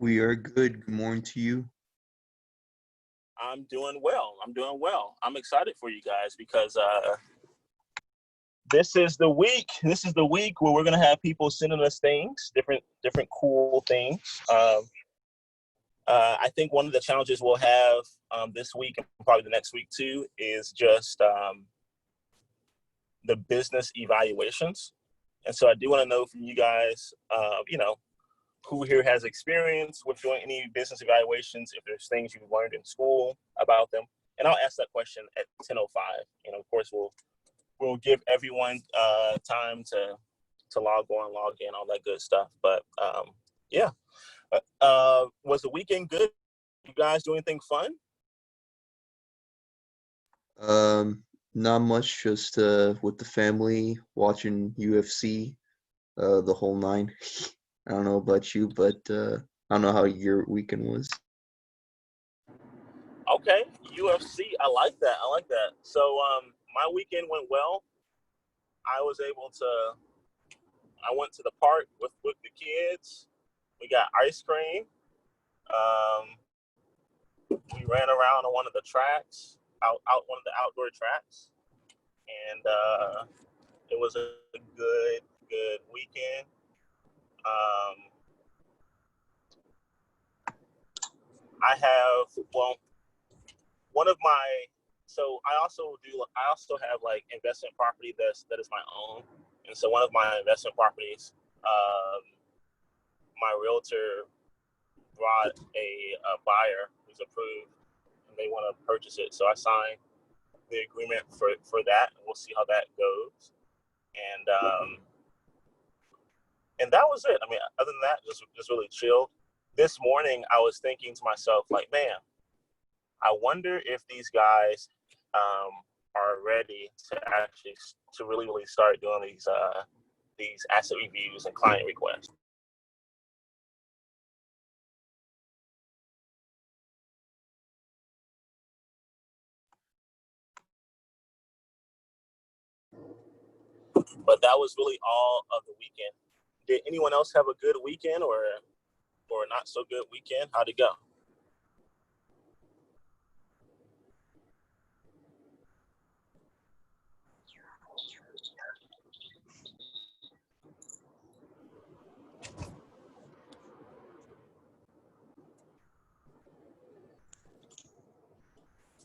We are good. Good morning to you. I'm doing well. I'm doing well. I'm excited for you guys because this is the week. This is the week where we're gonna have people sending us things, different cool things. I think one of the challenges we'll have this week and probably the next week too is just the business evaluations. And so I do want to know from you guys, who here has experience with doing any business evaluations, if there's things you've learned in school about them. And I'll ask that question at 10:05. Of course, we'll give everyone time to log on, log in, all that good stuff. But yeah, was the weekend good? You guys do anything fun? Not much, just with the family watching UFC, the whole nine. I don't know about you, but I don't know how your weekend was. Okay, UFC. I like that. I like that. So my weekend went well. I was able to. I went to the park with the kids. We got ice cream. Um, we ran around on one of the tracks, out one of the outdoor tracks, and it was a good weekend. Um, I have one of my I also have like investment property that is my own, and so one of my investment properties, my realtor brought a buyer who's approved, and they want to purchase it. So I signed the agreement for that, and we'll see how that goes. And that was it. I mean, other than that, just really chilled. This morning, I was thinking to myself, like, man, I wonder if these guys are ready to really start doing these asset reviews and client requests. But that was really all of the weekend. Did anyone else have a good weekend or not so good weekend? How'd it go?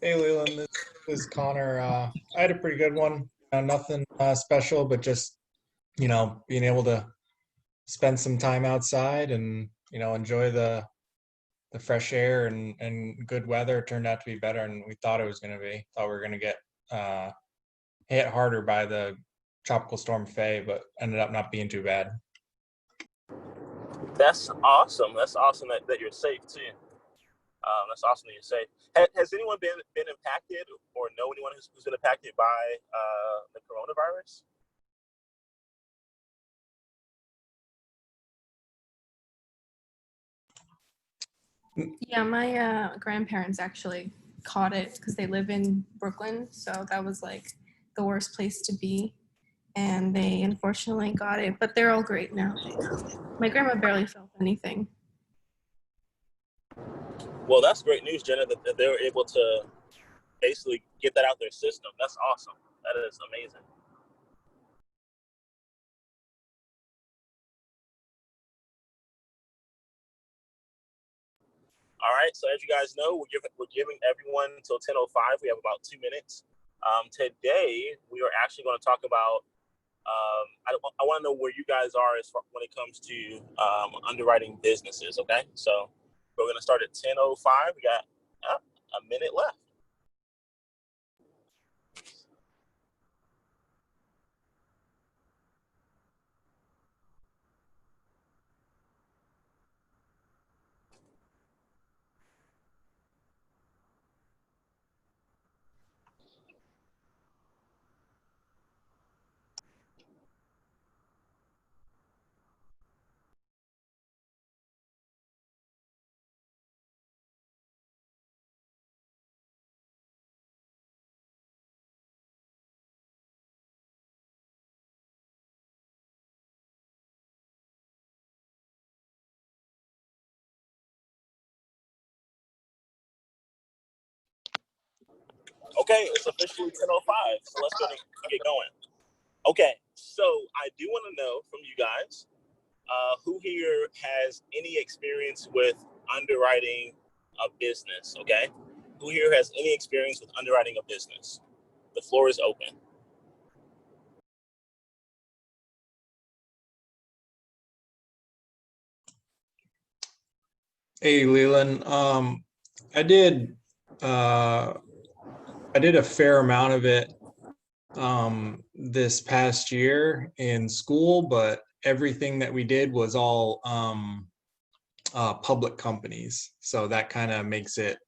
Hey Leland, this is Connor. I had a pretty good one. Nothing special, but just being able to spend some time outside and enjoy the fresh air and good weather. It turned out to be better than we thought it was going to be. Thought we were going to get hit harder by the tropical storm Faye, but ended up not being too bad. That's awesome. That's awesome that you're safe too. That's awesome that you're safe. Has anyone been impacted or know anyone who's been impacted by the coronavirus? Yeah, my grandparents actually caught it because they live in Brooklyn, so that was like the worst place to be, and they unfortunately got it, but they're all great now. My grandma barely felt anything. Well, that's great news, Jenna, that they were able to basically get that out their system. That's awesome. That is amazing. All right. So as you guys know, we're giving everyone until 10:05. We have about 2 minutes. Today we are actually going to talk about. I want to know where you guys are as far when it comes to underwriting businesses. Okay, so we're going to start at 10:05. We got a minute left. Okay, it's officially 10:05, so let's go and get going. Okay, so I do want to know from you guys, who here has any experience with underwriting a business, okay? Who here has any experience with underwriting a business? The floor is open. Hey, Leland. I did a fair amount of it this past year in school, but everything that we did was all public companies. So that kind of makes it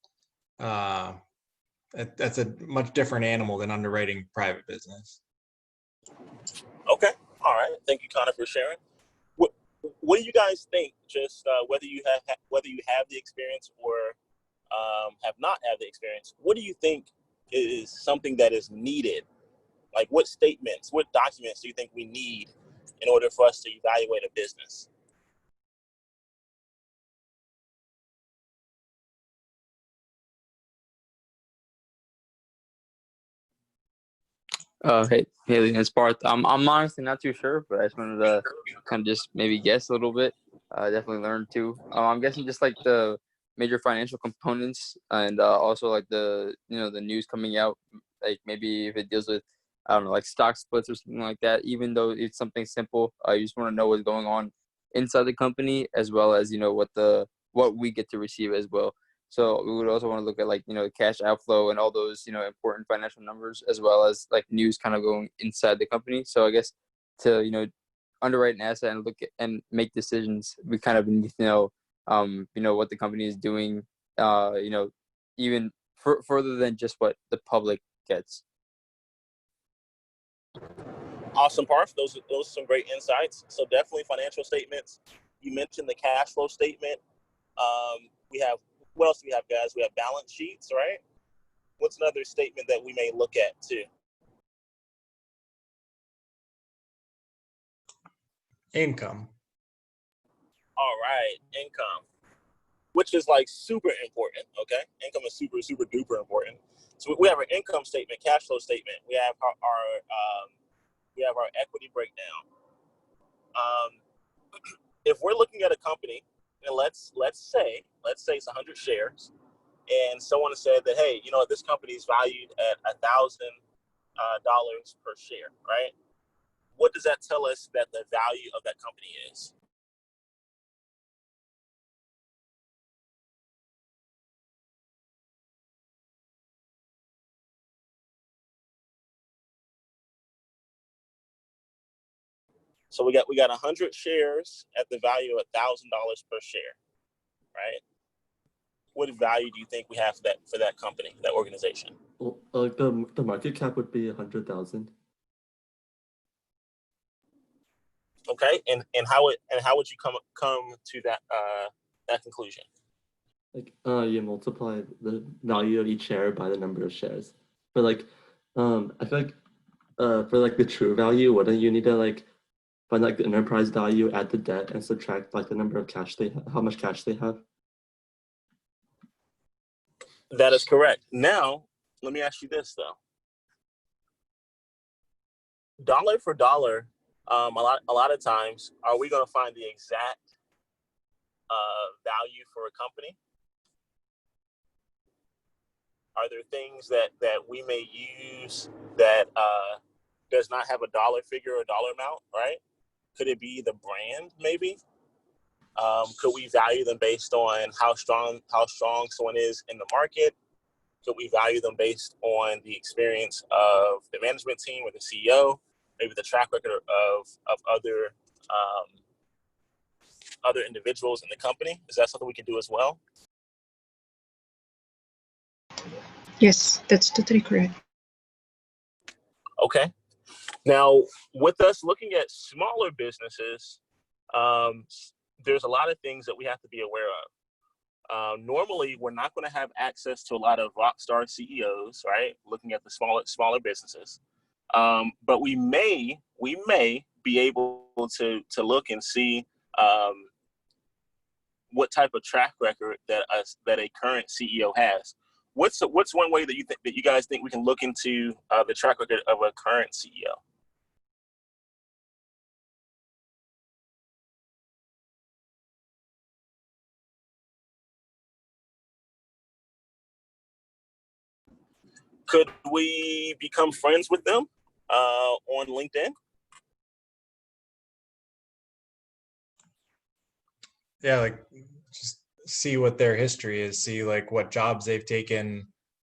that's a much different animal than underwriting private business. Okay, all right. Thank you, Connor, for sharing. What do you guys think? Just whether you have the experience or have not had the experience, what do you think is something that is needed? Like, what statements, what documents do you think we need in order for us to evaluate a business? Hey, Haley, it's Barth. I'm honestly not too sure, but I just wanted to kind of just maybe guess a little bit. Definitely learn too. I'm guessing just like the major financial components and also like the the news coming out. Like maybe if it deals with I don't know like stock splits or something like that. Even though it's something simple, you just want to know what's going on inside the company as well as what we get to receive as well. So we would also want to look at like, cash outflow and all those, important financial numbers as well as like news kind of going inside the company. So I guess to, underwrite an asset and look at and make decisions, we kind of need to know, what the company is doing, even further than just what the public gets. Awesome, Parth. Those are some great insights. So definitely financial statements. You mentioned the cash flow statement. We have, what else do we have, guys? We have balance sheets, right? What's another statement that we may look at too? Income. All right, income, which is like super important. Okay, income is super, super duper important. So we have our income statement, cash flow statement. We have our equity breakdown. If we're looking at a company, and let's say it's 100 shares, and someone said that, hey, this company is valued at $1,000 per share, right? What does that tell us that the value of that company is? So we got 100 shares at the value of $1,000 per share, right? What value do you think we have for that company, that organization? Well, the market cap would be 100,000. Okay, and how would you come to that conclusion? Like you multiply the value of each share by the number of shares. But like I feel like for like the true value, wouldn't you need to like find like the enterprise value, add the debt, and subtract like the number of cash how much cash they have? That is correct. Now, let me ask you this though. Dollar for dollar, a lot of times, are we going to find the exact value for a company? Are there things that we may use that does not have a dollar figure or dollar amount, right? Could it be the brand, maybe? Could we value them based on how strong someone is in the market? Could we value them based on the experience of the management team or the CEO? Maybe the track record of other individuals in the company? Is that something we can do as well? Yes, that's totally correct. Okay. Now, with us looking at smaller businesses, there's a lot of things that we have to be aware of. Normally, we're not going to have access to a lot of rock star CEOs, right? Looking at the smaller businesses, but we may be able to look and see what type of track record that a current CEO has. what's one way that you guys think we can look into the track record of a current CEO? Could we become friends with them on LinkedIn? Yeah, like just see what their history is, see like what jobs they've taken.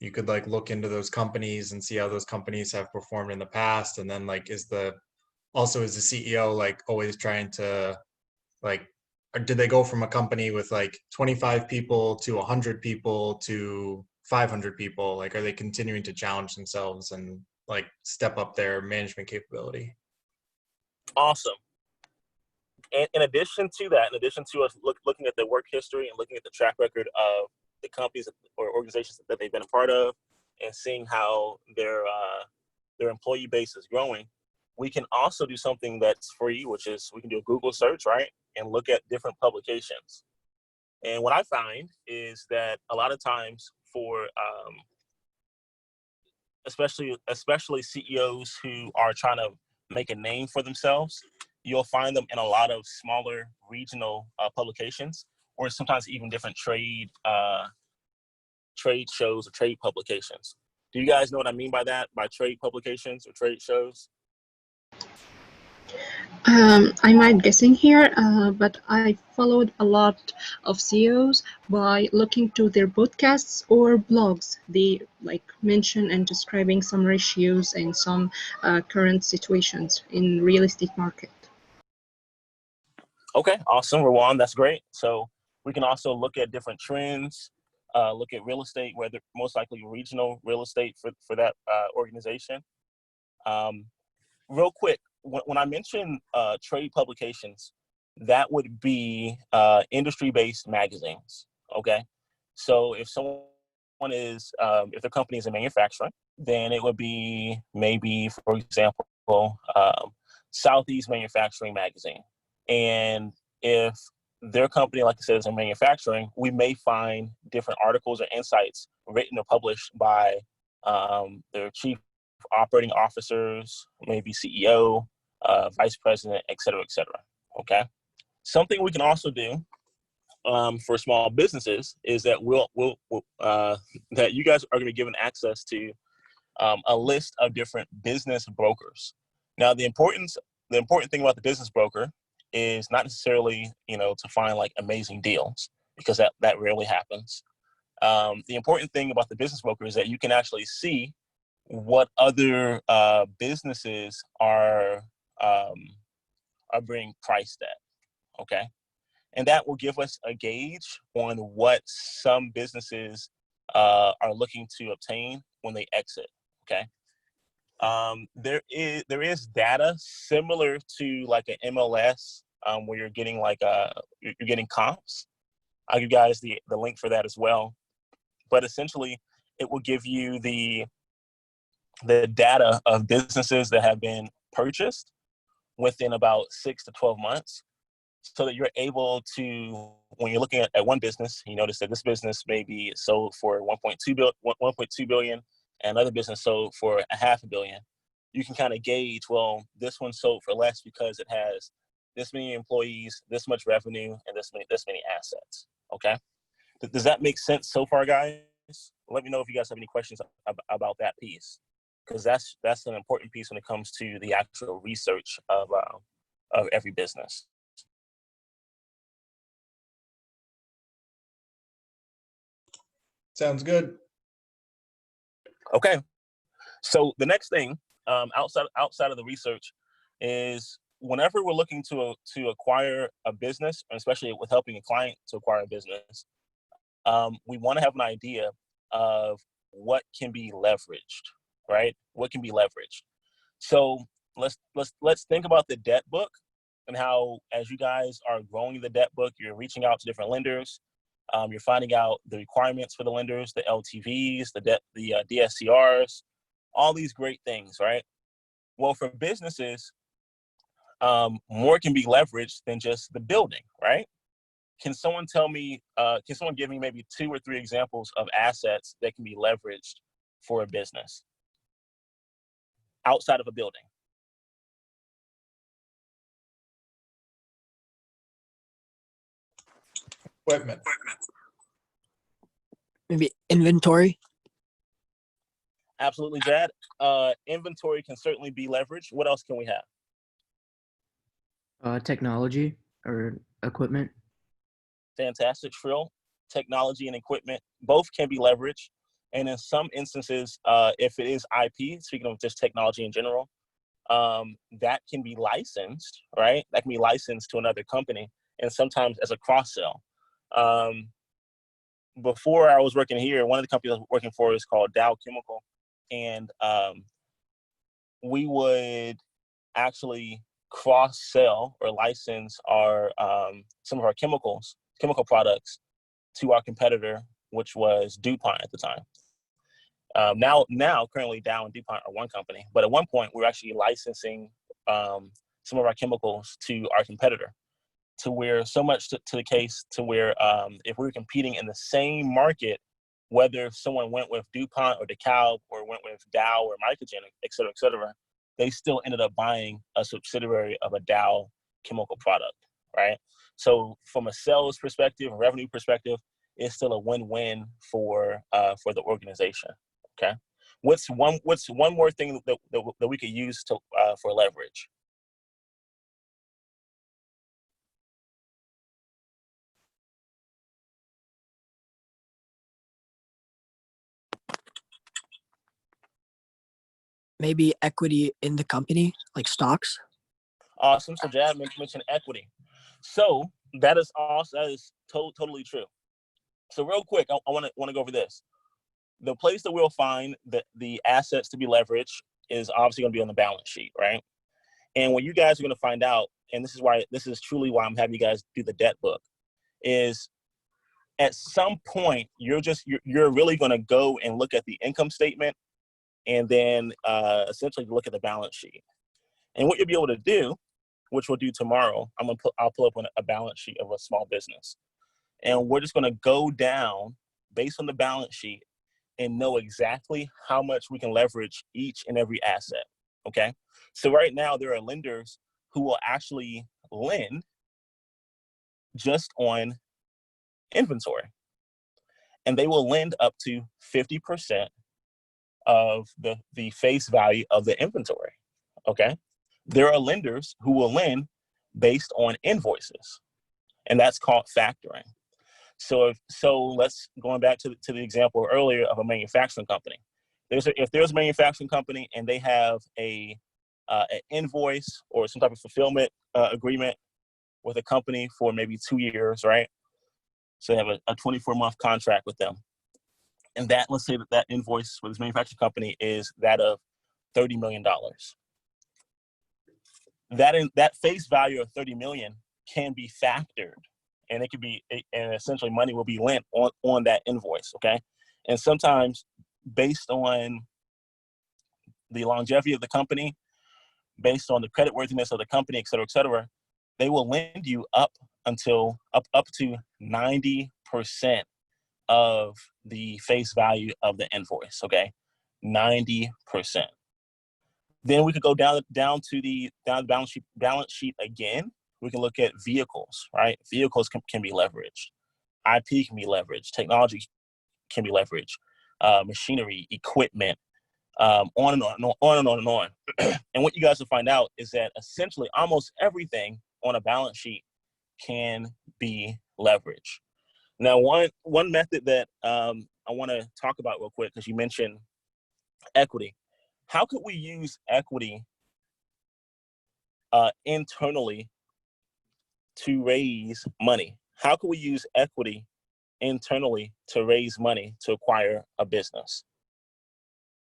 You could like look into those companies and see how those companies have performed in the past. And then like is the CEO like always trying to like, or did they go from a company with like 25 people to 100 people to 500 people? Like, are they continuing to challenge themselves and like step up their management capability? Awesome. And in addition to that, in addition to us looking at their work history and looking at the track record of the companies or organizations that they've been a part of, and seeing how their employee base is growing, we can also do something that's free, which is we can do a Google search, right, and look at different publications. And what I find is that a lot of times for especially CEOs who are trying to make a name for themselves, you'll find them in a lot of smaller regional publications, or sometimes even different trade shows or trade publications. Do you guys know what I mean by that, by trade publications or trade shows? I might guessing here, but I followed a lot of CEOs by looking to their podcasts or blogs. They like mention and describing some ratios and some current situations in real estate market. Okay, awesome, Rawan, that's great. So we can also look at different trends, look at real estate, whether most likely regional real estate for that organization. Real quick, when I mention trade publications, that would be industry-based magazines, okay? So if someone if their company is in manufacturing, then it would be maybe, for example, Southeast Manufacturing Magazine. And if their company, like I said, is in manufacturing, we may find different articles or insights written or published by their chief operating officers, maybe CEO, vice president, et cetera, okay? Something we can also do for small businesses is that that you guys are going to be given access to a list of different business brokers. Now, the important thing about the business broker is not necessarily, to find like amazing deals, because that rarely happens. The important thing about the business broker is that you can actually see what other businesses are being priced at, okay? And that will give us a gauge on what some businesses are looking to obtain when they exit, okay? There is data similar to like an MLS where you're getting you're getting comps. I'll give you guys the link for that as well. But essentially, it will give you the data of businesses that have been purchased within about 6 to 12 months, so that you're able to, when you're looking at one business, you notice that this business may be sold for 1.2 billion, and another business sold for $500 million. You can kind of gauge, well, this one sold for less because it has this many employees, this much revenue, and this many assets. Okay, does that make sense so far, guys? Let me know if you guys have any questions about that piece, because that's an important piece when it comes to the actual research of every business. Sounds good. Okay, so the next thing outside of the research is whenever we're looking to acquire a business, especially with helping a client to acquire a business, we want to have an idea of what can be leveraged, right? What can be leveraged? So let's think about the debt book, and how, as you guys are growing the debt book, you're reaching out to different lenders. You're finding out the requirements for the lenders, the LTVs, the DSCRs, all these great things, right? Well, for businesses, more can be leveraged than just the building, right? Can someone tell me, can someone give me maybe 2 or 3 examples of assets that can be leveraged for a business outside of a building? Equipment. Maybe inventory. Absolutely, Jad. Inventory can certainly be leveraged. What else can we have? Technology or equipment. Fantastic, Shrill. Technology and equipment, both can be leveraged. And in some instances, if it is IP, speaking of just technology in general, that can be licensed, right? That can be licensed to another company, and sometimes as a cross-sell. Before I was working here, one of the companies I was working for is called Dow Chemical. And we would actually cross-sell or license our some of our chemical products to our competitor, which was DuPont at the time. Now, currently Dow and DuPont are one company, but at one point we were actually licensing some of our chemicals to our competitor, to where so much to the case to where if we were competing in the same market, whether someone went with DuPont or DeKalb or went with Dow or Mycogen, et cetera, they still ended up buying a subsidiary of a Dow chemical product, right? So from a sales perspective, revenue perspective, it's still a win-win for the organization. Okay, what's one more thing that we could use to for leverage? Maybe equity in the company, like stocks. Awesome. So Jad mentioned equity. So that is totally true. So real quick, I want to go over this. The place that we'll find the assets to be leveraged is obviously going to be on the balance sheet, right? And what you guys are going to find out, and this is truly why I'm having you guys do the debt book, is at some point you're really going to go and look at the income statement, and then essentially look at the balance sheet. And what you'll be able to do, which we'll do tomorrow, I'll pull up a balance sheet of a small business, and we're just going to go down based on the balance sheet and know exactly how much we can leverage each and every asset. Okay, so right now there are lenders who will actually lend just on inventory, and they will lend up to 50% of the face value of the inventory. Okay, there are lenders who will lend based on invoices, and that's called factoring. So let's going back to the example earlier of a manufacturing company. If there's a manufacturing company and they have an invoice or some type of fulfillment agreement with a company for maybe 2 years, right? So they have a 24-month contract with them, and let's say that invoice with this manufacturing company is that of $30 million. That face value of $30 million can be factored, and it could be, and essentially money will be lent on that invoice. Okay, and sometimes based on the longevity of the company, based on the creditworthiness of the company, et cetera, they will lend you up to 90% of the face value of the invoice. Okay, 90%. Then we could go down to the balance sheet again. We can look at vehicles, right? Vehicles can be leveraged. IP can be leveraged. Technology can be leveraged. Machinery, equipment, on and on and on and on and on. And what you guys will find out is that essentially almost everything on a balance sheet can be leveraged. Now, one method that I want to talk about real quick, because you mentioned equity. How could we use equity internally to raise money? How can we use equity internally to raise money to acquire a business?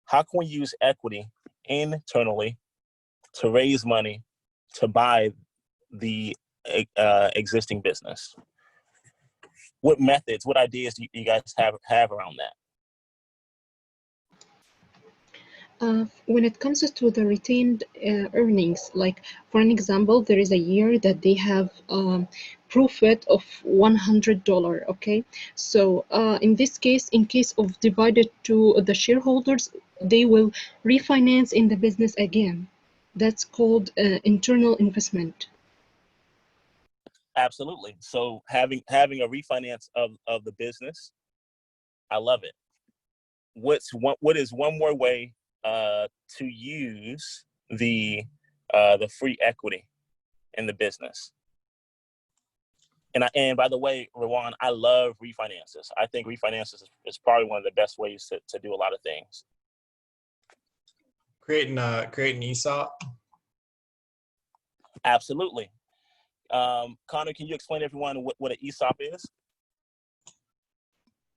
How can we use equity internally to raise money to buy the existing business? What methods, what ideas do you guys have around that? When it comes to the retained earnings, like for an example, there is a year that they have profit of $100. Okay, so in this case, in case of divided to the shareholders, they will refinance in the business again. That's called internal investment. Absolutely. So having a refinance of the business, I love it. What is one more way to use the free equity in the business? And by the way, Rawan, I love refinances. I think refinances is probably one of the best ways to do a lot of things. Create an ESOP. Absolutely. Connor, can you explain to everyone what an ESOP is?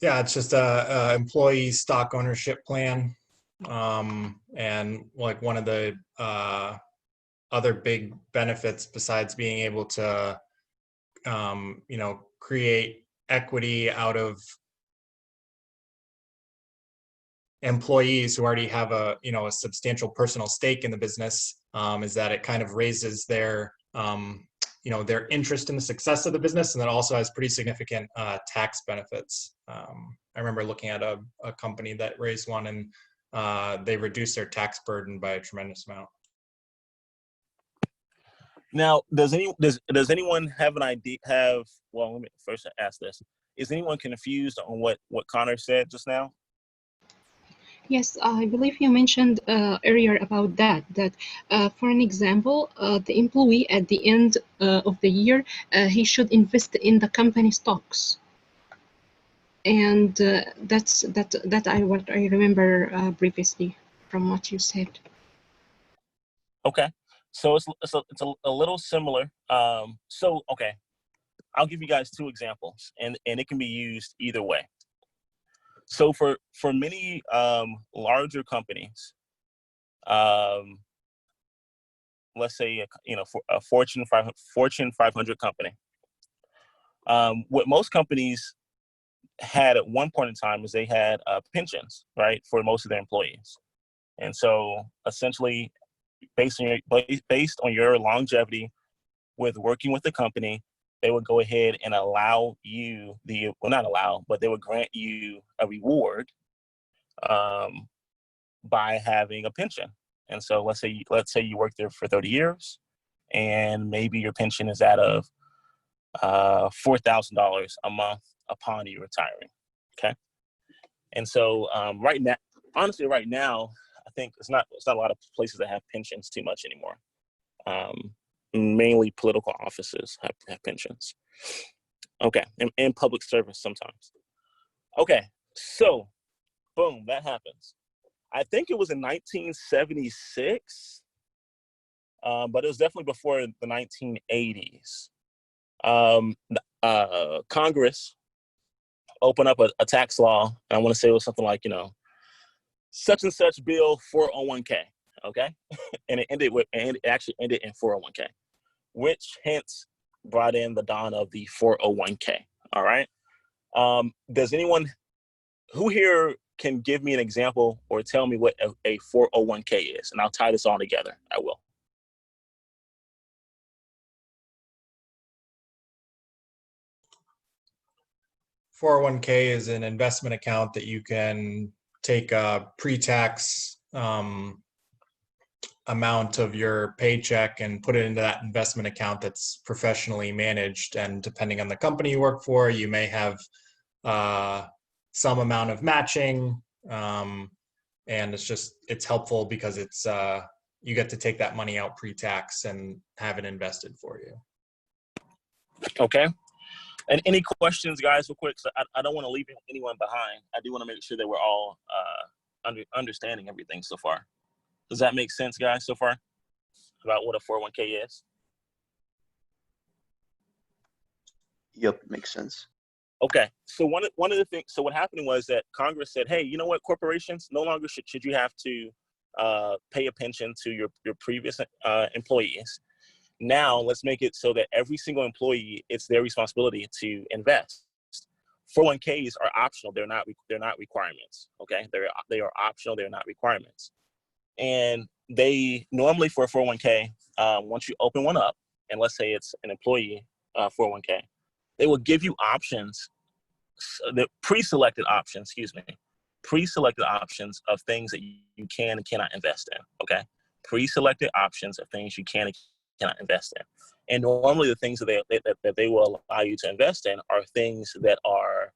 Yeah, it's just a employee stock ownership plan, and like one of the other big benefits besides being able to create equity out of employees who already have a substantial personal stake in the business, is that it kind of raises their their interest in the success of the business, and that also has pretty significant tax benefits. I remember looking at a company that raised one, and they reduced their tax burden by a tremendous amount. Now, does anyone have an idea? Well, let me first ask this: is anyone confused on what Connor said just now? Yes, I believe you mentioned earlier about that for an example, the employee at the end of the year, he should invest in the company stocks. And that's what I remember previously from what you said. Okay, so it's a little similar. Okay, I'll give you guys two examples, and it can be used either way. So for many larger companies, let's say for a Fortune 500 company, what most companies had at one point in time is they had pensions, right, for most of their employees. And so essentially, based on your longevity with working with the company, they would go ahead and allow you not allow, but they would grant you a reward by having a pension. And so let's say you work there for 30 years, and maybe your pension is that of $4,000 a month upon you retiring. Okay. And so right now, I think it's not a lot of places that have pensions too much anymore. Mainly political offices have pensions. Okay, and public service sometimes. Okay, so boom, that happens. I think it was in 1976, but it was definitely before the 1980s. Congress opened up a tax law, and I want to say it was something like, such and such bill 401k, okay? And it actually ended in 401k, which hence brought in the dawn of the 401k, all right? Does anyone who here can give me an example or tell me what a 401k is? And I'll tie this all together. I will. $401k is an investment account that you can take a pre-tax amount of your paycheck and put it into that investment account that's professionally managed. And depending on the company you work for, you may have some amount of matching. And it's helpful because it's you get to take that money out pre-tax and have it invested for you. Okay. And any questions, guys, real quick? So I don't want to leave anyone behind. I do want to make sure that we're all understanding everything so far. Does that make sense, guys, so far about what a 401k is? Yep, makes sense. Okay. So one of the things, so what happened was that Congress said, hey, you know what, corporations no longer should you have to pay a pension to your previous employees. Now let's make it so that every single employee, it's their responsibility to invest. 401ks are optional. They're not requirements. Okay. They are optional. They're not requirements. And they normally, for a 401k, once you open one up, and let's say it's an employee 401k. They will give you options, the pre-selected options, pre-selected options of things that you can and cannot invest in, okay? Pre-selected options of things you can and cannot invest in. And normally the things that they will allow you to invest in are things that are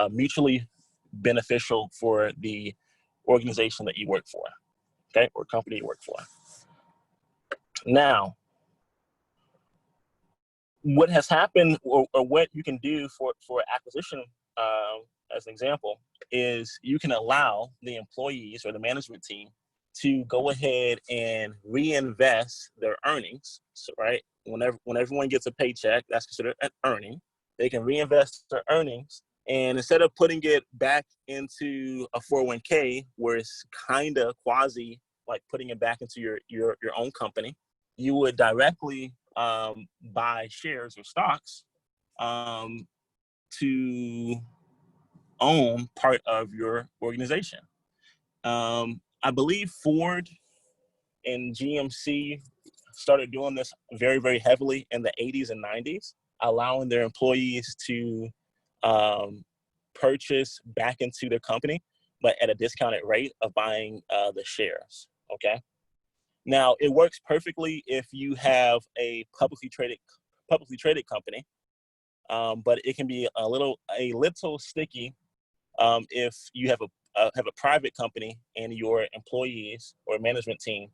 mutually beneficial for the organization that you work for, okay, or company you work for. Now, what has happened, or what you can do for acquisition, as an example, is you can allow the employees or the management team to go ahead and reinvest their earnings. So, right, when everyone gets a paycheck, that's considered an earning. They can reinvest their earnings, and instead of putting it back into a 401k, where it's kind of quasi like putting it back into your own company, you would directly buy shares or stocks to own part of your organization. I believe Ford and GMC started doing this very, very heavily in the 80s and 90s, allowing their employees to purchase back into their company, but at a discounted rate of buying the shares, okay? Now, it works perfectly if you have a publicly traded company, but it can be a little sticky if you have a private company and your employees or management team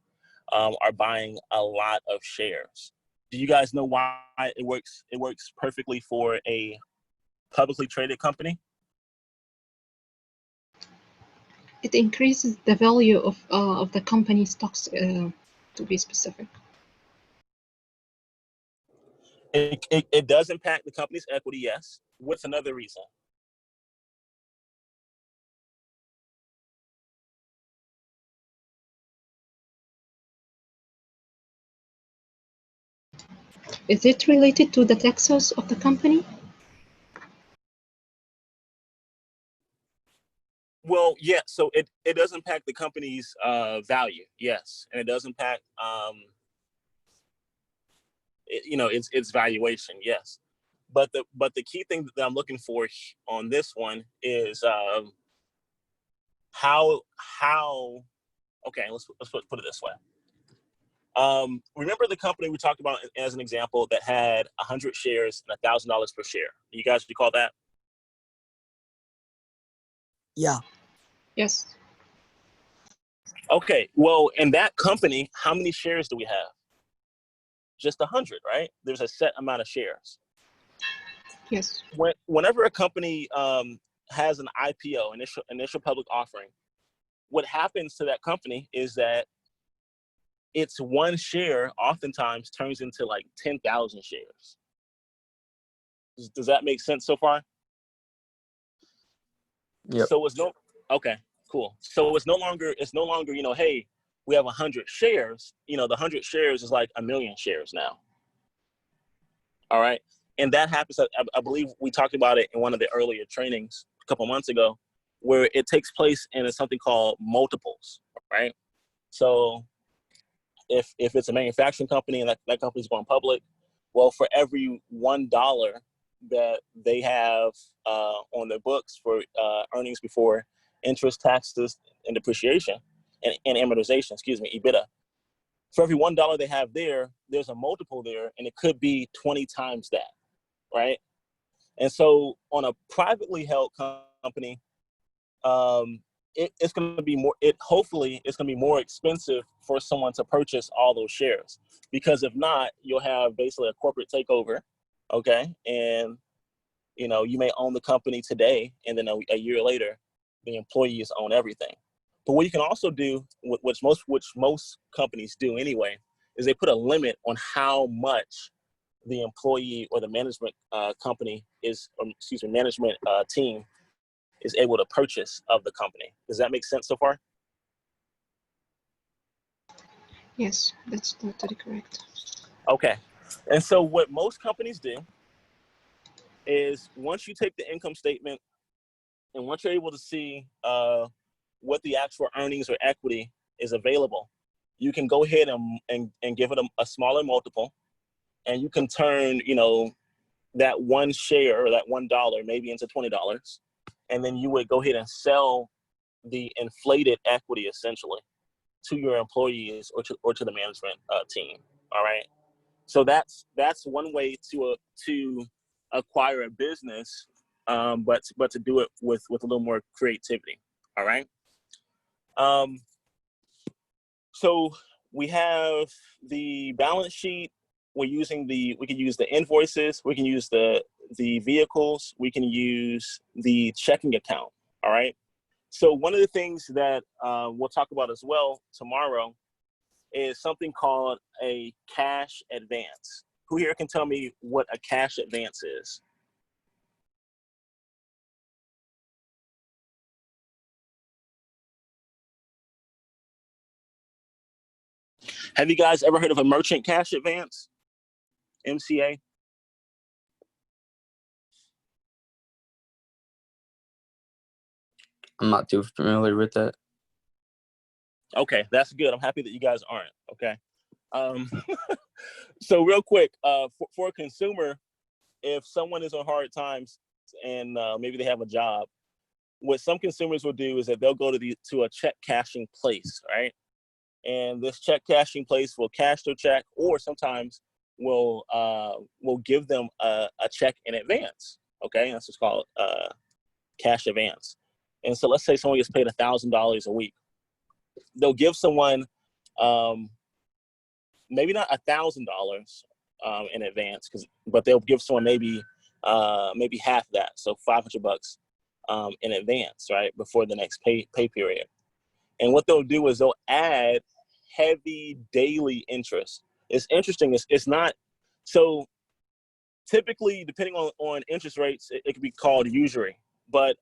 are buying a lot of shares. Do you guys know why it works? It works perfectly for a publicly traded company. It increases the value of the company stocks, to be specific. It does impact the company's equity, yes. What's another reason? Is it related to the taxes of the company? Well, yeah. So it does impact the company's value, yes, and it does impact its valuation, yes. But the key thing that I'm looking for on this one is how. Okay, let's put it this way. Remember the company we talked about as an example that had 100 shares and $1,000 per share. You guys recall that? Yeah. Yes. Okay. Well, in that company, how many shares do we have? Just 100, right? There's a set amount of shares. Yes. Whenever a company has an IPO, initial public offering, what happens to that company is that its one share oftentimes turns into like 10,000 shares. Does that make sense so far? Yep. So okay, cool. So it's no longer, hey, we have 100 shares. The 100 shares is like 1 million shares now. All right. And that happens, I believe we talked about it in one of the earlier trainings a couple months ago, where it takes place in something called multiples, right? So if it's a manufacturing company and that company's going public, well, for every $1 that they have on their books for earnings before interest, taxes, and depreciation and amortization, EBITDA, for every $1 they have there's a multiple there, and it could be 20 times that, right? And so on a privately held company, it's going to be more. Hopefully, it's going to be more expensive for someone to purchase all those shares, because if not, you'll have basically a corporate takeover, okay? And you may own the company today, and then a year later, the employees own everything. But what you can also do, which most companies do anyway, is they put a limit on how much the employee or the management management team is able to purchase of the company. Does that make sense so far? Yes, that's totally correct. Okay. And so what most companies do is, once you take the income statement and once you're able to see what the actual earnings or equity is available, you can go ahead and give it a smaller multiple, and you can turn, that one share or that $1 maybe into $20, and then you would go ahead and sell the inflated equity essentially to your employees or to the management team. All right. So that's one way to acquire a business, but to do it with a little more creativity. All right. So we have the balance sheet. We can use the invoices. We can use the vehicles. We can use the checking account. All right. So one of the things that we'll talk about as well tomorrow is something called a cash advance. Who here can tell me what a cash advance is? Have you guys ever heard of a merchant cash advance? MCA? I'm not too familiar with that. Okay, that's good. I'm happy that you guys aren't. Okay. So real quick, for a consumer, if someone is on hard times and maybe they have a job, what some consumers will do is that they'll go to a check cashing place, right? And this check cashing place will cash their check, or sometimes will give them a check in advance. Okay, that's just called cash advance. And so let's say someone gets paid $1,000 a week. They'll give someone maybe not $1,000 in advance, but they'll give someone maybe half that, so $500 in advance, right, before the next pay period. And what they'll do is they'll add heavy daily interest. It's interesting. It's not so typically, depending on interest rates, it could be called usury, but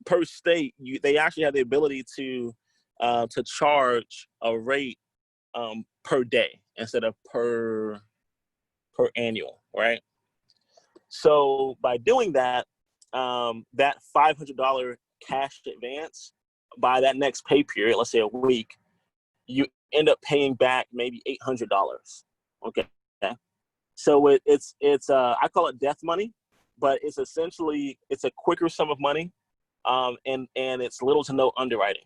per state, they actually have the ability to charge a rate per day instead of per annual, right? So by doing that, that $500 cash advance, by that next pay period, let's say a week, you end up paying back maybe $800. Okay. So it's I call it death money, but it's essentially a quicker sum of money, and it's little to no underwriting.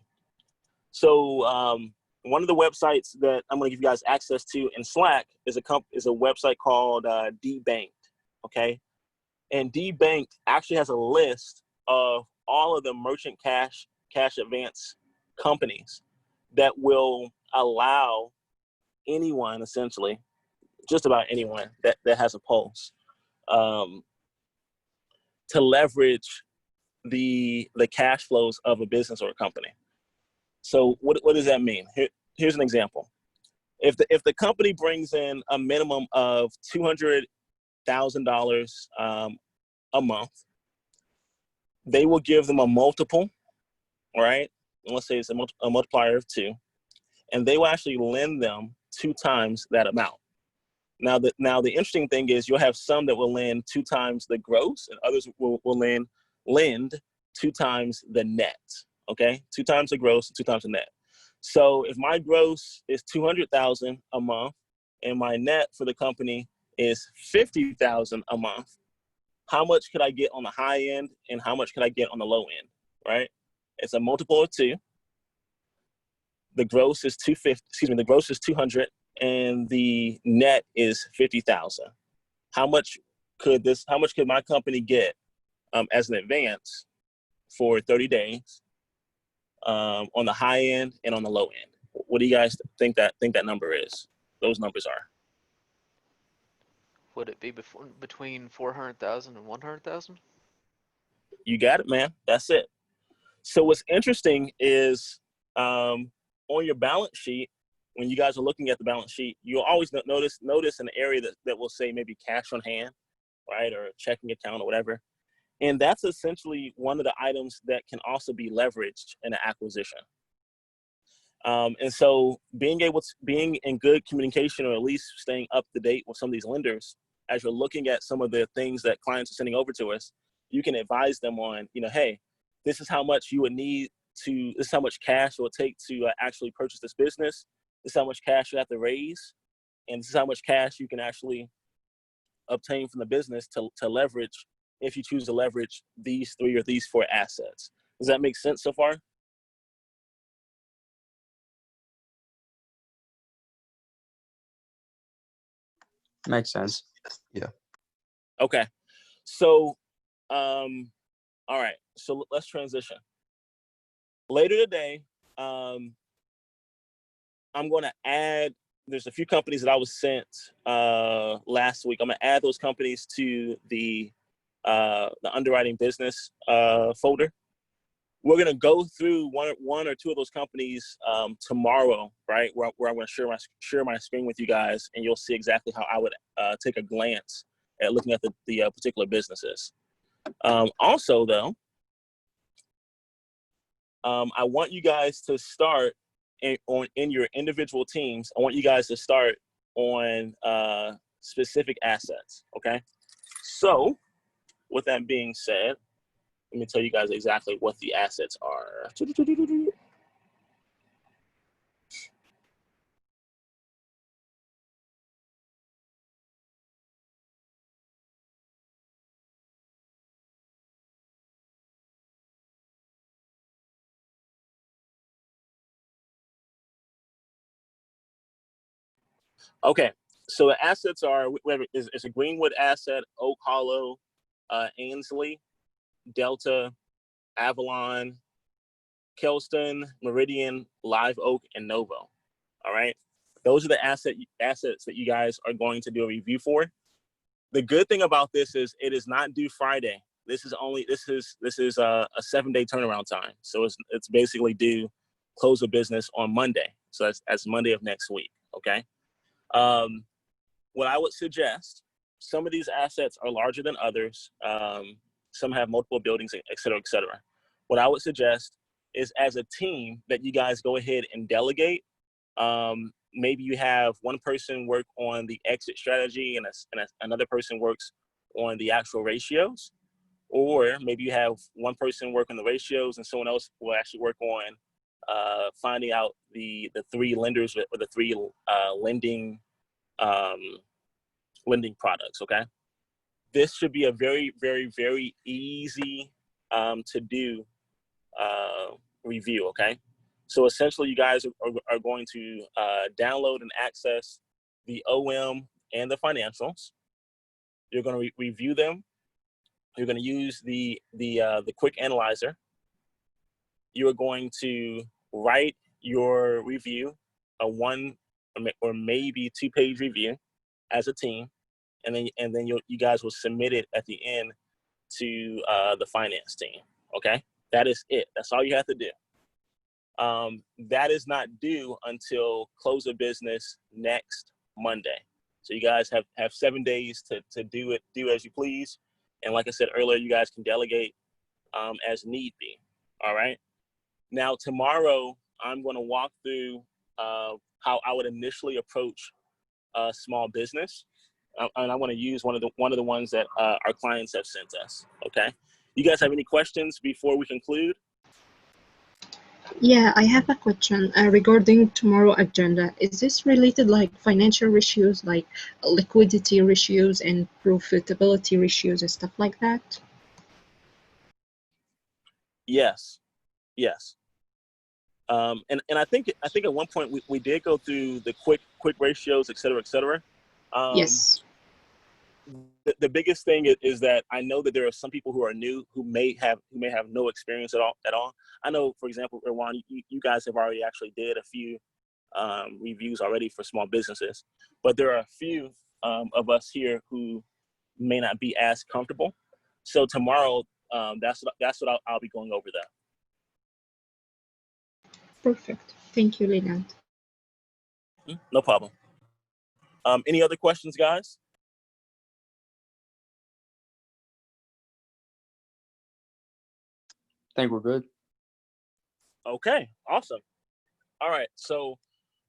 So one of the websites that I'm going to give you guys access to in Slack is a website called DBanked. Okay, and DBanked actually has a list of all of the merchant cash advance companies that will allow anyone, essentially, just about anyone that has a pulse, to leverage the cash flows of a business or a company. So what does that mean? Here's an example. If the company brings in a minimum of $200,000 a month, they will give them a multiple, right? And let's say it's a multiplier of 2, and they will actually lend them 2 times that amount. Now the interesting thing is you'll have some that will lend 2 times the gross, and others will lend 2 times the net. Okay, 2 times the gross, 2 times the net. So if my gross is $200,000 a month, and my net for the company is $50,000 a month, how much could I get on the high end, and how much could I get on the low end? Right? It's a multiple of 2. The gross is 250. Excuse me. The gross is 200, and the net is 50,000. How much could my company get as an advance for 30 days on the high end and on the low end? What do you guys think that number is? Those numbers are. Would it be between 400,000 and 100,000? You got it, man. That's it. So what's interesting is on your balance sheet, when you guys are looking at the balance sheet, you'll always notice an area that will say maybe cash on hand, right, or checking account or whatever. And that's essentially one of the items that can also be leveraged in an acquisition. And so being in good communication, or at least staying up to date with some of these lenders, as you're looking at some of the things that clients are sending over to us, you can advise them on, hey, this is how much you would need this is how much cash it will take to actually purchase this business. This is how much cash you have to raise. And this is how much cash you can actually obtain from the business to leverage, if you choose to leverage these 3 or these 4 assets. Does that make sense so far? Makes sense. Yeah. Okay. So, all right. So let's transition. Later today, I'm going to add, there's a few companies that I was sent last week. I'm going to add those companies to the underwriting business folder. We're going to go through one or two of those companies tomorrow, right? Where I'm going to share my screen with you guys, and you'll see exactly how I would take a glance at looking at the particular businesses. Also, though, I want you guys to start in your individual teams. I want you guys to start on specific assets. Okay. So, with that being said, let me tell you guys exactly what the assets are. Okay, so the assets are, it's a Greenwood asset, Oak Hollow, Ainsley, Delta, Avalon, Kelston, Meridian, Live Oak, and Novo. All right, those are the assets that you guys are going to do a review for. The good thing about this is it is not due Friday. This is a 7-day turnaround time. So it's basically due close of business on Monday. So that's Monday of next week. Okay. What I would suggest, some of these assets are larger than others. Some have multiple buildings, et cetera, et cetera. What I would suggest is, as a team, that you guys go ahead and delegate. Maybe you have one person work on the exit strategy and another person works on the actual ratios. Or maybe you have one person work on the ratios and someone else will actually work on finding out the 3 lenders or the 3 lending products. Okay, this should be a very, very, very easy to do review. Okay, so essentially you guys are going to download and access the OM and the financials. You're going to review them. You're going to use the quick analyzer. You are going to write your review, a 1 or maybe 2-page review as a team, and then you guys will submit it at the end to the finance team. Okay, that is it. That's all you have to do. That is not due until close of business next Monday. So you guys have 7 days to do as you please. And like I said earlier, you guys can delegate as need be. All right. Now tomorrow, I'm going to walk through how I would initially approach a small business, and I want to use one of the ones that our clients have sent us. Okay. You guys have any questions before we conclude? Yeah, I have a question regarding tomorrow agenda. Is this related like financial ratios, like liquidity ratios and profitability ratios and stuff like that? Yes. And I think at one point we did go through the quick ratios, et cetera, et cetera. Yes. The biggest thing is that I know that there are some people who are new who may have no experience at all. I know, for example, Erwan, you guys have already actually did a few reviews already for small businesses, but there are a few of us here who may not be as comfortable. So tomorrow, that's what I'll be going over that. Perfect. Thank you, Leland. No problem. Any other questions, guys? I think we're good. Okay, awesome. All right, so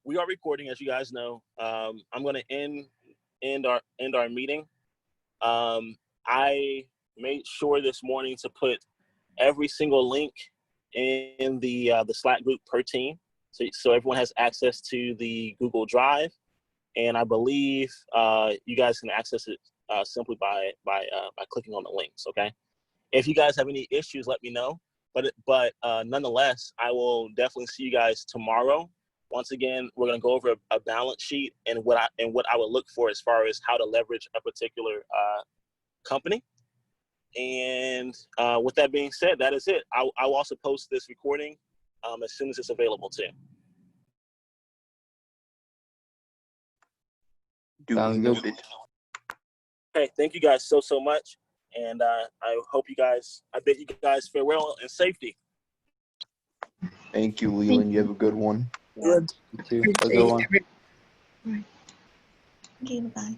we are recording, as you guys know. I'm going to end our meeting. I made sure this morning to put every single link in the Slack group per team, so everyone has access to the Google Drive, and I believe you guys can access it simply by clicking on the links. Okay. If you guys have any issues, let me know. But nonetheless, I will definitely see you guys tomorrow. Once again, we're going to go over a balance sheet and what I would look for as far as how to leverage a particular company. And with that being said, that is it. I'll also post this recording as soon as it's available too. Duly noted. Okay, thank you guys so much, and I bid you guys farewell and safety. Thank you, Leland. You have a good one. You too. Have a good one. Right. Okay, bye.